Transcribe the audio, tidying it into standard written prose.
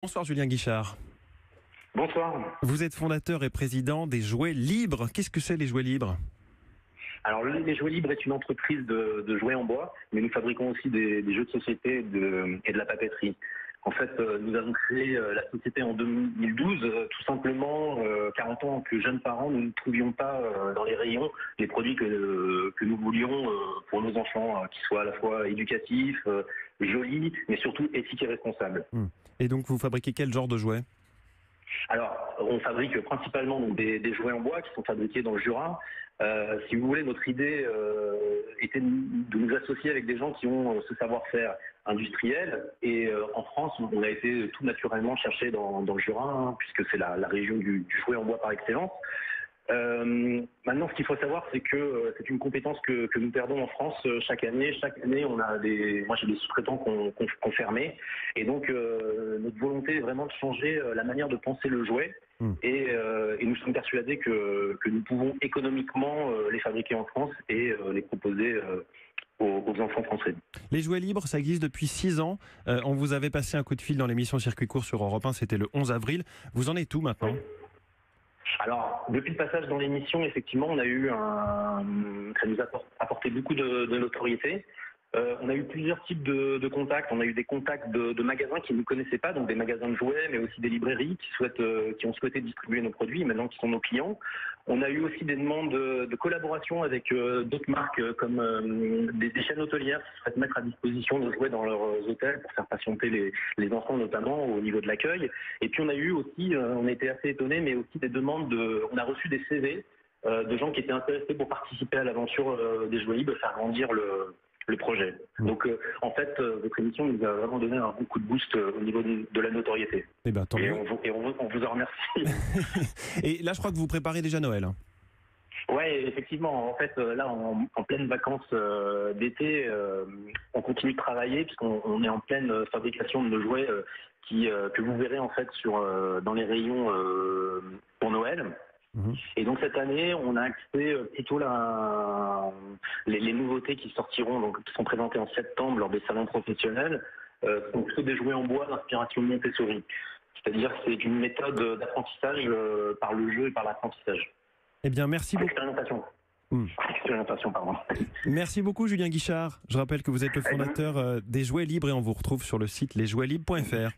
Bonsoir Julien Guichard. Bonsoir. Vous êtes fondateur et président des Jouets Libres. Qu'est-ce que c'est les Jouets Libres ? Alors, les Jouets Libres est une entreprise de jouets en bois, mais nous fabriquons aussi des jeux de société et de la papeterie. En fait, nous avons créé la société en 2012, tout simplement 40 ans que jeunes parents, nous ne trouvions pas dans les rayons les produits que nous voulions pour nos enfants, qui soient à la fois éducatifs, jolis, mais surtout éthiques et responsables. Et donc vous fabriquez quel genre de jouets ? Alors, on fabrique principalement donc, des jouets en bois qui sont fabriqués dans le Jura. Si vous voulez, notre idée était de nous associer avec des gens qui ont ce savoir-faire industriel. Et en France, on a été tout naturellement chercher dans le Jura, puisque c'est la région du jouet en bois par excellence. Maintenant, ce qu'il faut savoir, c'est que c'est une compétence que nous perdons en France chaque année. Chaque année, moi j'ai des sous-traitants qu'on fermé, et donc notre volonté est vraiment de changer la manière de penser le jouet. Et nous sommes persuadés que nous pouvons économiquement les fabriquer en France et les proposer aux enfants français. Les Jouets Libres, ça existe depuis 6 ans. On vous avait passé un coup de fil dans l'émission Circuit Court sur Europe 1, c'était le 11 avril. Vous en êtes où maintenant ? Alors, depuis le passage dans l'émission, effectivement, ça nous a apporté beaucoup de notoriété. On a eu plusieurs types de contacts. On a eu des contacts de magasins qui ne nous connaissaient pas, donc des magasins de jouets, mais aussi des librairies qui ont souhaité distribuer nos produits, maintenant qui sont nos clients. On a eu aussi des demandes de collaboration avec d'autres marques, comme des chaînes hôtelières qui souhaitent mettre à disposition nos jouets dans leurs hôtels pour faire patienter les enfants, notamment au niveau de l'accueil. Et puis on a eu aussi, on a été assez étonnés, mais aussi des demandes on a reçu des CV de gens qui étaient intéressés pour participer à l'aventure des Jouets Libres, faire grandir le projet. Donc en fait, votre émission nous a vraiment donné un bon coup de boost au niveau de la notoriété. Eh ben, tant mieux. On vous en remercie. Et là, je crois que vous préparez déjà Noël. Oui, effectivement. En fait, là, en pleine vacances d'été, on continue de travailler puisqu'on est en pleine fabrication de nos jouets que vous verrez en fait dans les rayons pour Noël. Et donc cette année, on a axé plutôt les nouveautés qui sortiront, donc qui sont présentées en septembre lors des salons professionnels, sont plutôt des jouets en bois d'inspiration Montessori. C'est-à-dire que c'est une méthode d'apprentissage par le jeu et par l'apprentissage. Eh bien, merci beaucoup. Expérimentation, pardon. Merci beaucoup, Julien Guichard. Je rappelle que vous êtes le fondateur des Jouets Libres et on vous retrouve sur le site lesjouetslibres.fr.